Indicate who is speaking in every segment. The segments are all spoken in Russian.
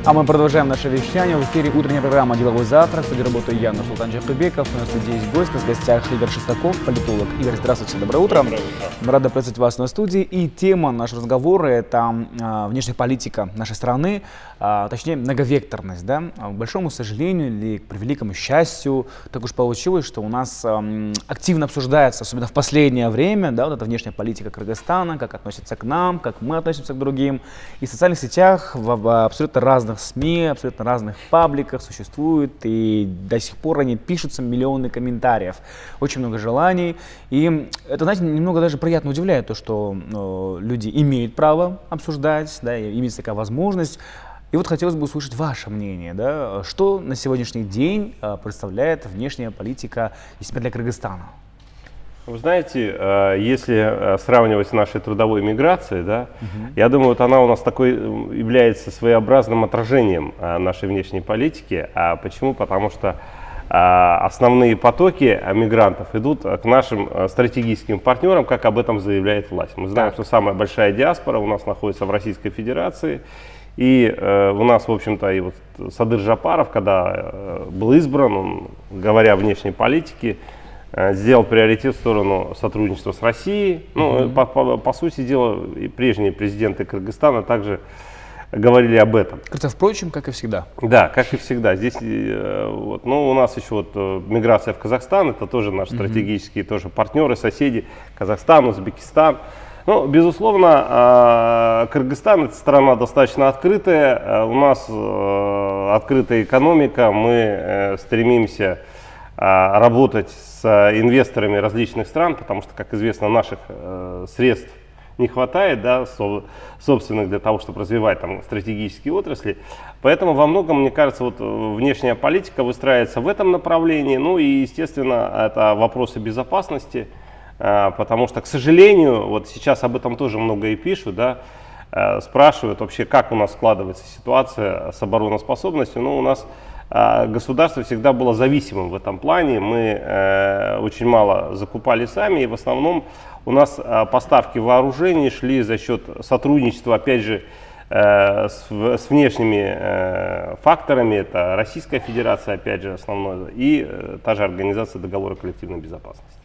Speaker 1: А мы продолжаем наше вещание. В эфире утренняя программа «Деловой завтрак». В студии работаю я, Нурсултан Джахтубеков. У нас здесь гость, у нас в гостях Игорь Шестаков, политолог. Игорь, здравствуйте, доброе утро.
Speaker 2: Доброе утро.
Speaker 1: Мы рады приветствовать вас на студии. И тема нашего разговора – это внешняя политика нашей страны, точнее многовекторность. Да? К большому сожалению или к превеликому счастью, так уж получилось, что у нас активно обсуждается, особенно в последнее время, да, вот эта внешняя политика Кыргызстана, как относится к нам, как мы относимся к другим. И в социальных сетях, в абсолютно разных СМИ, абсолютно разных пабликах существуют, и до сих пор они пишутся миллионы комментариев, очень много желаний. И это, знаете, немного даже приятно удивляет то, что люди имеют право обсуждать, да, и имеется такая возможность. И вот хотелось бы услышать ваше мнение, да, что на сегодняшний день представляет внешняя политика для Кыргызстана?
Speaker 2: Вы знаете, если сравнивать с нашей трудовой миграцией, да, я думаю, вот она у нас такой является своеобразным отражением нашей внешней политики. А почему? Потому что основные потоки мигрантов идут к нашим стратегическим партнерам, как об этом заявляет власть. Мы знаем, что самая большая диаспора у нас находится в Российской Федерации. И у нас, в общем-то, и вот Садыр Жапаров, когда был избран, он, говоря о внешней политике, сделал приоритет в сторону сотрудничества с Россией. Ну, по сути дела, и прежние президенты Кыргызстана также говорили об этом.
Speaker 1: Кажется, впрочем, как и всегда.
Speaker 2: Да, как и всегда. Здесь вот, ну, у нас еще вот миграция в Казахстан, это тоже наши стратегические тоже партнеры, соседи, Казахстан, Узбекистан. Ну, безусловно, Кыргызстан – это страна достаточно открытая, у нас открытая экономика, мы стремимся работать с инвесторами различных стран, потому что, как известно, наших средств не хватает, да, собственных для того, чтобы развивать там стратегические отрасли. Поэтому во многом, мне кажется, вот внешняя политика выстраивается в этом направлении. Ну и, естественно, это вопросы безопасности, потому что, к сожалению, вот сейчас об этом тоже много и пишут, да, спрашивают вообще, как у нас складывается ситуация с обороноспособностью. Ну, у нас государство всегда было зависимым в этом плане, мы очень мало закупали сами, и в основном у нас поставки вооружений шли за счет сотрудничества, опять же, с внешними факторами, это Российская Федерация, опять же, основной, и та же Организация договора коллективной безопасности.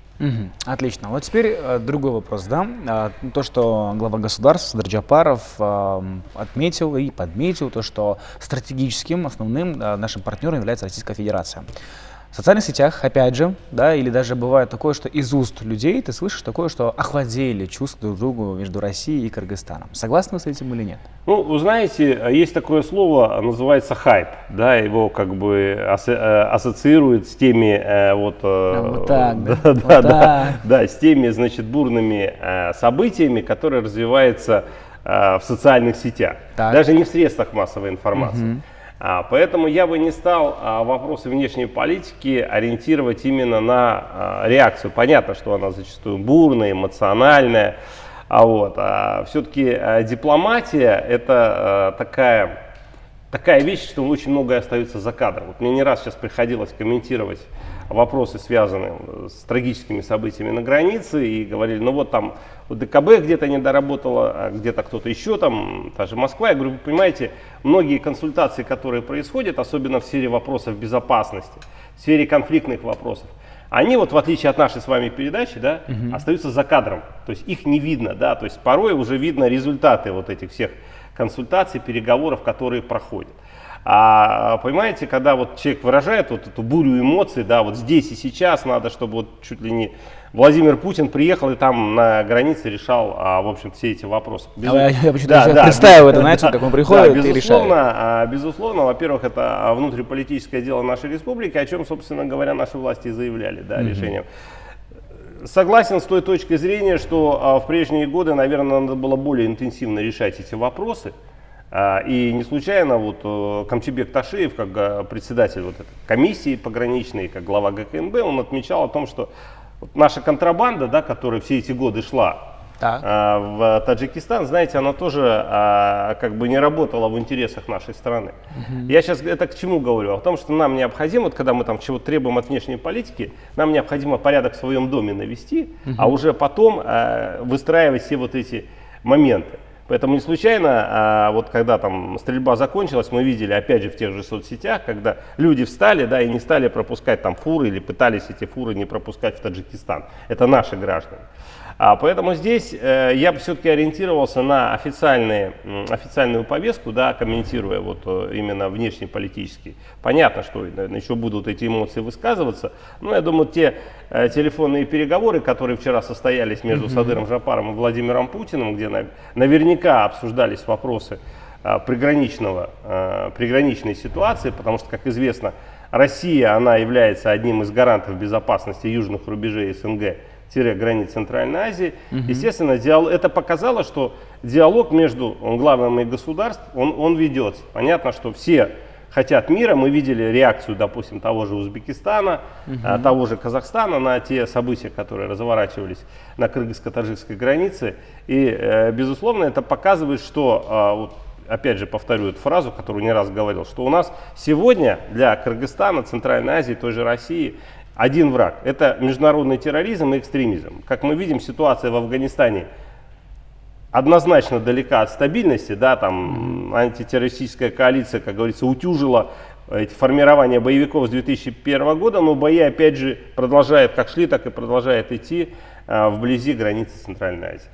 Speaker 1: Отлично. Вот теперь другой вопрос, да, то, что глава государства Садыр Жапаров отметил и подметил, то, что стратегическим основным нашим партнером является Российская Федерация. В социальных сетях, опять же, да, или даже бывает такое, что из уст людей ты слышишь такое, что охладели чувства друг к другу между Россией и Кыргызстаном. Согласны вы с этим или нет?
Speaker 2: Ну, вы знаете, есть такое слово, называется хайп, да, его как бы ассоциируют с теми с теми, значит, бурными событиями, которые развиваются в социальных сетях, даже не в средствах массовой информации. Поэтому я бы не стал вопросы внешней политики ориентировать именно на реакцию. Понятно, что она зачастую бурная, эмоциональная, все-таки дипломатия – это такая вещь, что очень многое остается за кадром. Вот мне не раз сейчас приходилось комментировать вопросы, связанные с трагическими событиями на границе, и говорили, ну вот там ДКБ где-то не доработала, где-то кто-то еще, там, та же Москва. Я говорю, вы понимаете, многие консультации, которые происходят, особенно в сфере вопросов безопасности, в сфере конфликтных вопросов, они вот в отличие от нашей с вами передачи, да, остаются за кадром, то есть их не видно, да, то есть порой уже видно результаты вот этих всех консультаций, переговоров, которые проходят. Понимаете, когда вот человек выражает вот эту бурю эмоций, да, вот здесь и сейчас надо, чтобы вот чуть ли не Владимир Путин приехал и там на границе решал, в общем, все эти вопросы.
Speaker 1: Я почему-то представил это, знаете, как он приходит и решает.
Speaker 2: Безусловно, во-первых, это внутриполитическое дело нашей республики, о чем, собственно говоря, наши власти и заявляли, да, решением. Согласен с той точки зрения, что в прежние годы, наверное, надо было более интенсивно решать эти вопросы. И не случайно вот Камчибек Ташиев, как председатель вот этой комиссии пограничной, как глава ГКНБ, он отмечал о том, что вот наша контрабанда, да, которая все эти годы шла в Таджикистан, знаете, она тоже как бы не работала в интересах нашей страны. Я сейчас это к чему говорю? О том, что нам необходимо, вот когда мы там чего-то требуем от внешней политики, нам необходимо порядок в своем доме навести, а уже потом выстраивать все вот эти моменты. Поэтому не случайно, вот когда там стрельба закончилась, мы видели опять же в тех же соцсетях, когда люди встали, да, и не стали пропускать там фуры или пытались эти фуры не пропускать в Таджикистан. Это наши граждане. Поэтому здесь я бы все-таки ориентировался на официальную повестку, да, комментируя вот именно внешнеполитически. Понятно, что еще будут эти эмоции высказываться, но я думаю, те телефонные переговоры, которые вчера состоялись между Садыром Жапаром и Владимиром Путиным, где наверняка обсуждались вопросы приграничной ситуации, потому что, как известно, Россия, она является одним из гарантов безопасности южных рубежей СНГ, границ Центральной Азии. Естественно, это показало, что диалог между главами государств, он ведется. Понятно, что все хотят мира. Мы видели реакцию, допустим, того же Узбекистана, того же Казахстана на те события, которые разворачивались на кыргызско-таджикской границе. И, безусловно, это показывает, что, опять же повторю эту фразу, которую не раз говорил, что у нас сегодня для Кыргызстана, Центральной Азии, той же России, один враг – это международный терроризм и экстремизм. Как мы видим, ситуация в Афганистане однозначно далека от стабильности, да, там антитеррористическая коалиция, как говорится, утюжила формирование боевиков с 2001 года, но бои опять же продолжают, как шли, так и продолжают идти вблизи границы Центральной Азии.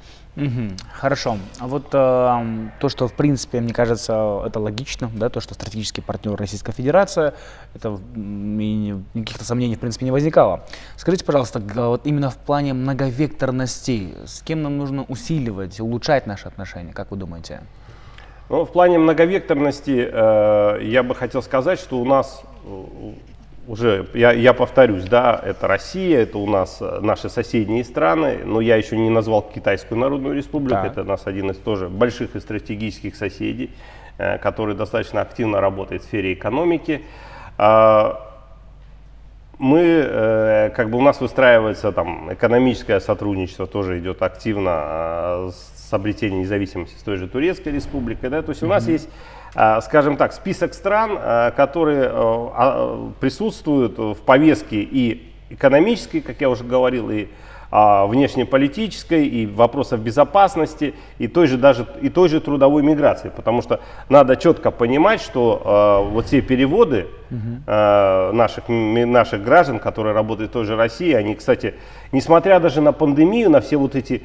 Speaker 1: Хорошо. А вот то, что в принципе, мне кажется, это логично, да, то, что стратегический партнер Российская Федерация, это никаких сомнений в принципе не возникало. Скажите, пожалуйста, вот именно в плане многовекторности, с кем нам нужно усиливать, улучшать наши отношения, как вы думаете?
Speaker 2: Ну, в плане многовекторности я бы хотел сказать, что у нас уже, я повторюсь, да, это Россия, это у нас наши соседние страны, но я еще не назвал Китайскую Народную Республику,
Speaker 1: да.
Speaker 2: Это у нас один из тоже больших и стратегических соседей, который достаточно активно работает в сфере экономики. Мы, как бы у нас выстраивается там экономическое сотрудничество, тоже идет активно с обретением независимости с той же Турецкой Республикой, да, то есть у нас есть, скажем так, список стран, которые присутствуют в повестке и экономической, как я уже говорил, и внешнеполитической, и вопросов безопасности, и той же трудовой миграции, потому что надо четко понимать, что вот те переводы наших граждан, которые работают в той же России, они, кстати, несмотря даже на пандемию, на все вот эти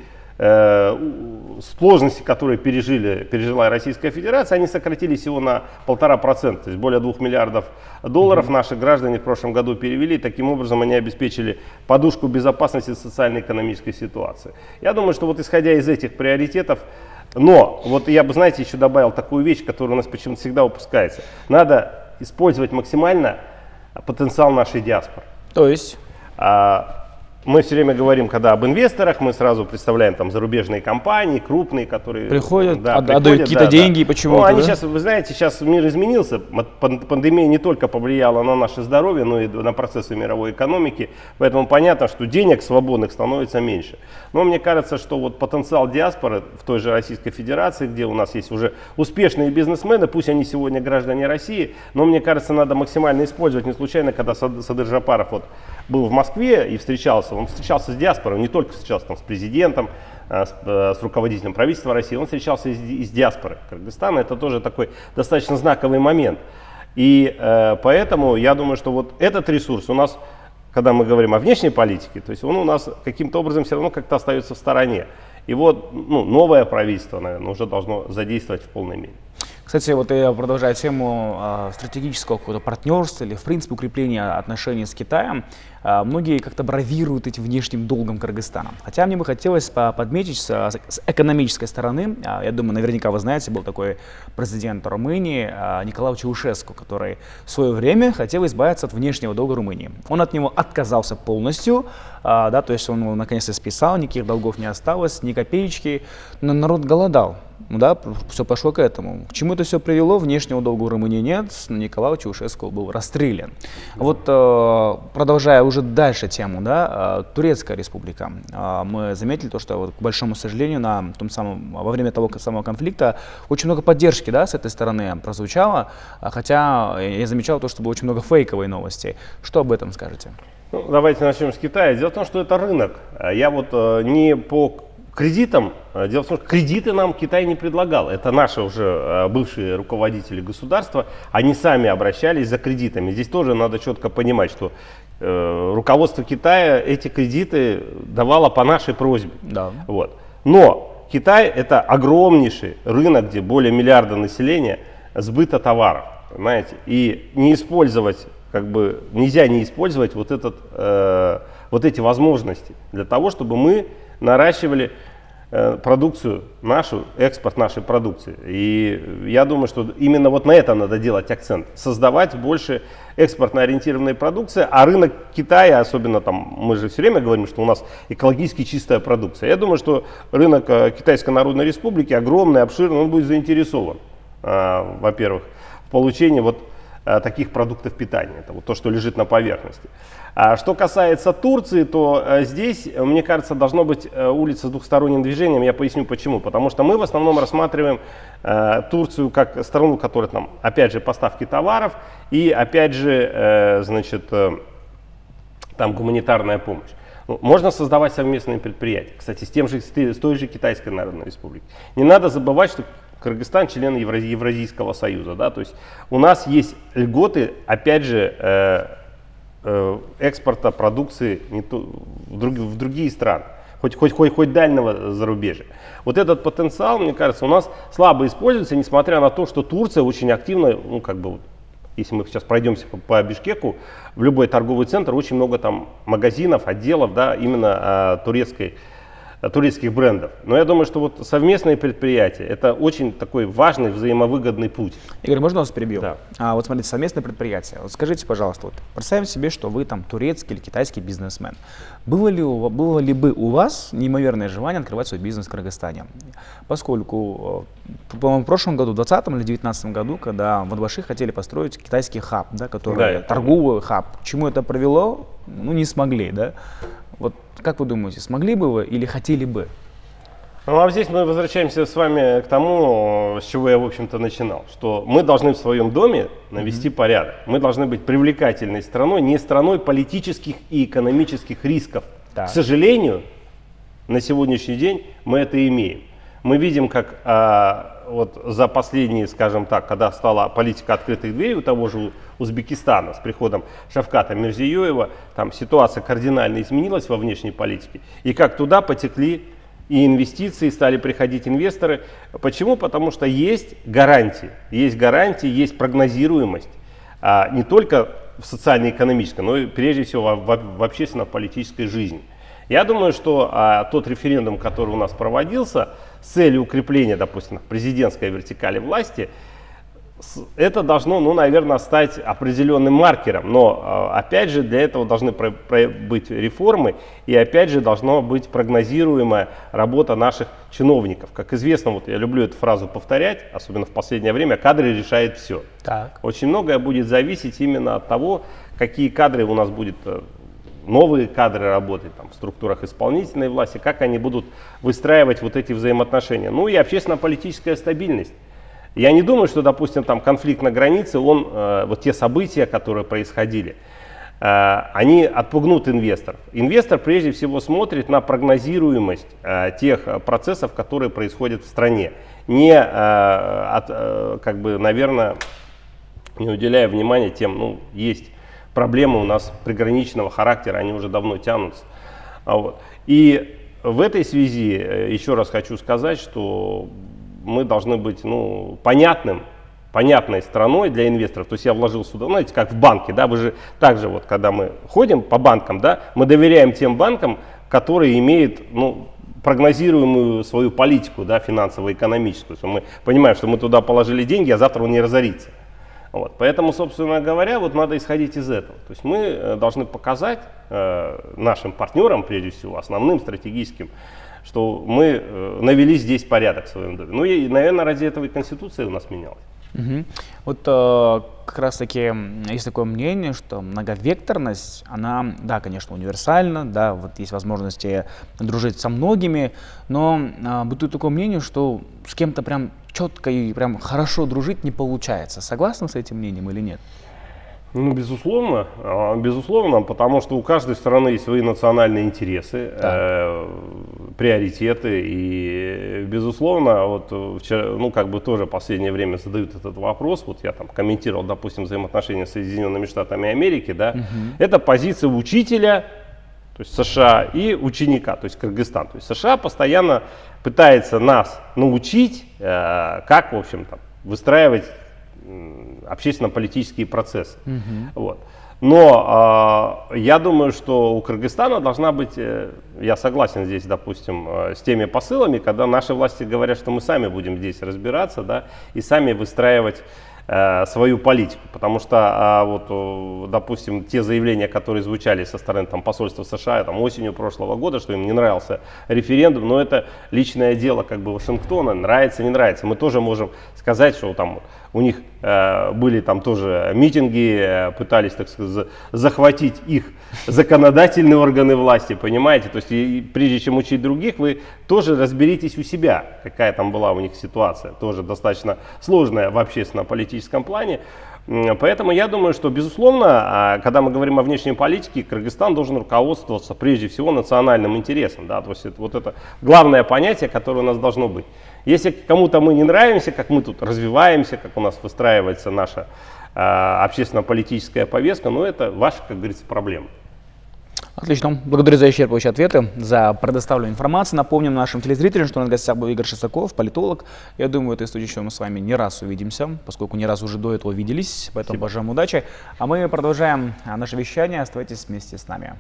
Speaker 2: сложности, которые пережила Российская Федерация, они сократились всего на 1,5%, то есть более 2 миллиардов долларов наши граждане в прошлом году перевели, таким образом они обеспечили подушку безопасности социально-экономической ситуации. Я думаю, что вот исходя из этих приоритетов, но вот я бы, знаете, еще добавил такую вещь, которая у нас почему-то всегда упускается. Надо использовать максимально потенциал нашей диаспоры.
Speaker 1: То есть?
Speaker 2: Мы все время говорим, когда об инвесторах, мы сразу представляем там зарубежные компании, крупные, которые
Speaker 1: приходят, отдают какие-то деньги, почему-то.
Speaker 2: Ну, они сейчас, вы знаете, сейчас мир изменился, пандемия не только повлияла на наше здоровье, но и на процессы мировой экономики, поэтому понятно, что денег свободных становится меньше. Но мне кажется, что вот потенциал диаспоры в той же Российской Федерации, где у нас есть уже успешные бизнесмены, пусть они сегодня граждане России, но мне кажется, надо максимально использовать. Не случайно, когда Садыр Жапаров вот был в Москве и встречался, он встречался с диаспорой, он не только встречался там с президентом, с руководителем правительства России, он встречался и с диаспорой Кыргызстана. Это тоже такой достаточно знаковый момент. И поэтому я думаю, что вот этот ресурс у нас, когда мы говорим о внешней политике, то есть он у нас каким-то образом все равно как-то остается в стороне. И вот новое правительство, наверное, уже должно задействовать в полной мере.
Speaker 1: Кстати, вот я продолжаю тему стратегического какого-то партнерства или, в принципе, укрепления отношений с Китаем. Многие как-то бравируют этим внешним долгом Кыргызстана. Хотя мне бы хотелось подметить с экономической стороны, я думаю, наверняка вы знаете, был такой президент Румынии Николау Чаушеску, который в свое время хотел избавиться от внешнего долга Румынии. Он от него отказался полностью, да, то есть он его наконец-то списал, никаких долгов не осталось, ни копеечки, но народ голодал. Да, все пошло к этому. К чему это все привело? Внешнего долга у Румынии нет, Николау Чаушеску был расстрелян. Вот продолжая уже дальше тему, да, Турецкая республика. Мы заметили то, что вот, к большому сожалению, во время того самого конфликта очень много поддержки, да, с этой стороны прозвучало, хотя я замечал то, что было очень много фейковой новости. Что об этом скажете?
Speaker 2: Ну, давайте начнем с Китая. Дело в том, что это рынок. Я вот не по кредитам, дело в том, что кредиты нам Китай не предлагал. Это наши уже бывшие руководители государства, они сами обращались за кредитами. Здесь тоже надо четко понимать, что руководство Китая эти кредиты давало по нашей просьбе.
Speaker 1: Да.
Speaker 2: Вот. Но Китай это огромнейший рынок, где более миллиарда населения, сбыта товаров, понимаете, и не использовать, как бы нельзя не использовать вот эти возможности для того, чтобы мы наращивали продукцию нашу, экспорт нашей продукции. И я думаю, что именно вот на это надо делать акцент. Создавать больше экспортно ориентированной продукции, а рынок Китая, особенно там, мы же все время говорим, что у нас экологически чистая продукция. Я думаю, что рынок Китайской Народной Республики огромный, обширный, он будет заинтересован, во-первых, в получении вот таких продуктов питания. Это вот то, что лежит на поверхности. А что касается Турции, то здесь, мне кажется, должно быть улица с двухсторонним движением. Я поясню почему. Потому что мы в основном рассматриваем Турцию как страну, которая там, опять же, поставки товаров и, опять же, значит, там гуманитарная помощь. Ну, можно создавать совместные предприятия. Кстати, с той же Китайской Народной Республикой. Не надо забывать, что Кыргызстан член Евразийского союза, да, то есть у нас есть льготы, опять же, экспорта продукции в другие страны, хоть дальнего зарубежья. Вот этот потенциал, мне кажется, у нас слабо используется, несмотря на то, что Турция очень активно, ну, как бы, если мы сейчас пройдемся по Бишкеку, в любой торговый центр очень много там магазинов, отделов, да, именно турецких брендов. Но я думаю, что вот совместные предприятия – это очень такой важный взаимовыгодный путь.
Speaker 1: Игорь, можно вас перебью?
Speaker 2: Да.
Speaker 1: Вот смотрите, совместное предприятие. Вот скажите, пожалуйста, вот представим себе, что вы там турецкий или китайский бизнесмен. Было ли бы у вас неимоверное желание открывать свой бизнес в Кыргызстане? Поскольку, по-моему, в прошлом году, в 2020 или 2019 году, когда в Адбаши хотели построить китайский хаб, да, который торговый хаб, к чему это привело? Ну, не смогли, да? Вот как вы думаете, смогли бы вы или хотели бы?
Speaker 2: Ну, а здесь мы возвращаемся с вами к тому, с чего я, в общем-то, начинал, что мы должны в своем доме навести порядок. Мы должны быть привлекательной страной, не страной политических и экономических рисков.
Speaker 1: Так.
Speaker 2: К сожалению, на сегодняшний день мы это имеем. Мы видим, как вот за последние, скажем так, когда стала политика открытых дверей у того же Узбекистана с приходом Шавката Мирзиёева, там ситуация кардинально изменилась во внешней политике. И как туда потекли и инвестиции, стали приходить инвесторы. Почему? Потому что есть гарантии, есть прогнозируемость, не только в социально-экономической, но и прежде всего в общественно-политической жизни. Я думаю, что тот референдум, который у нас проводился с целью укрепления, допустим, президентской вертикали власти, это должно, ну, наверное, стать определенным маркером. Но, опять же, для этого должны быть реформы и, опять же, должна быть прогнозируемая работа наших чиновников. Как известно, вот я люблю эту фразу повторять, особенно в последнее время, кадры решают все.
Speaker 1: Так.
Speaker 2: Очень многое будет зависеть именно от того, какие кадры у нас будут, новые кадры работать там, в структурах исполнительной власти, как они будут выстраивать вот эти взаимоотношения. Ну и общественно-политическая стабильность. Я не думаю, что, допустим, там конфликт на границе, вот те события, которые происходили, они отпугнут инвесторов. Инвестор прежде всего смотрит на прогнозируемость тех процессов, которые происходят в стране, как бы, наверное, не уделяя внимания тем, ну, есть проблемы у нас приграничного характера, они уже давно тянутся. Вот. И в этой связи еще раз хочу сказать, что мы должны быть, ну, понятной страной для инвесторов. То есть я вложил сюда, знаете, как в банке, да, вы же также вот, когда мы ходим по банкам, да, мы доверяем тем банкам, которые имеют, ну, прогнозируемую свою политику, да, финансово-экономическую. Мы понимаем, что мы туда положили деньги, а завтра он не разорится. Вот. Поэтому, собственно говоря, вот надо исходить из этого. То есть мы должны показать нашим партнерам, прежде всего, основным стратегическим, что мы навели здесь порядок в своем доме. Ну и, наверное, ради этого и Конституция у нас менялась.
Speaker 1: Угу. Вот как раз таки есть такое мнение, что многовекторность, она, да, конечно, универсальна, да, вот есть возможности дружить со многими, но бытует такое мнение, что с кем-то прям четко и прям хорошо дружить не получается. Согласны с этим мнением или нет?
Speaker 2: Ну, безусловно, потому что у каждой страны есть свои национальные интересы. приоритеты. И, безусловно, вот вчера, ну, как бы тоже в последнее время задают этот вопрос. Вот я там комментировал, допустим, взаимоотношения с Соединенными Штатами Америки, да. Это позиция учителя, то есть США, и ученика, то есть Кыргызстан. То есть США постоянно пытается нас научить, как, в общем-то, выстраивать общественно-политические процессы. Вот. Но я думаю, что у Кыргызстана должна быть, я согласен здесь, допустим, с теми посылами, когда наши власти говорят, что мы сами будем здесь разбираться, да, и сами выстраивать свою политику. Потому что, вот, допустим, те заявления, которые звучали со стороны там, посольства США там, осенью прошлого года, что им не нравился референдум, но это личное дело как бы Вашингтона, нравится, не нравится. Мы тоже можем сказать, что там у них были там тоже митинги, пытались, так сказать, захватить их законодательные органы власти, понимаете? То есть и прежде чем учить других, вы тоже разберитесь у себя, какая там была у них ситуация, тоже достаточно сложная в общественно-политическом плане. Поэтому я думаю, что, безусловно, когда мы говорим о внешней политике, Кыргызстан должен руководствоваться прежде всего национальным интересом. Да? То есть это, вот это главное понятие, которое у нас должно быть. Если кому-то мы не нравимся, как мы тут развиваемся, как у нас выстраивается наша общественно-политическая повестка, ну это ваша, как говорится, проблема.
Speaker 1: Отлично. Благодарю за исчерпывающие ответы, за предоставленную информацию. Напомним нашим телезрителям, что у нас в гостях был Игорь Шестаков, политолог. Я думаю, в этой студии еще мы с вами не раз увидимся, поскольку не раз уже до этого виделись. Поэтому пожелаем удачи. А мы продолжаем наше вещание. Оставайтесь вместе с нами.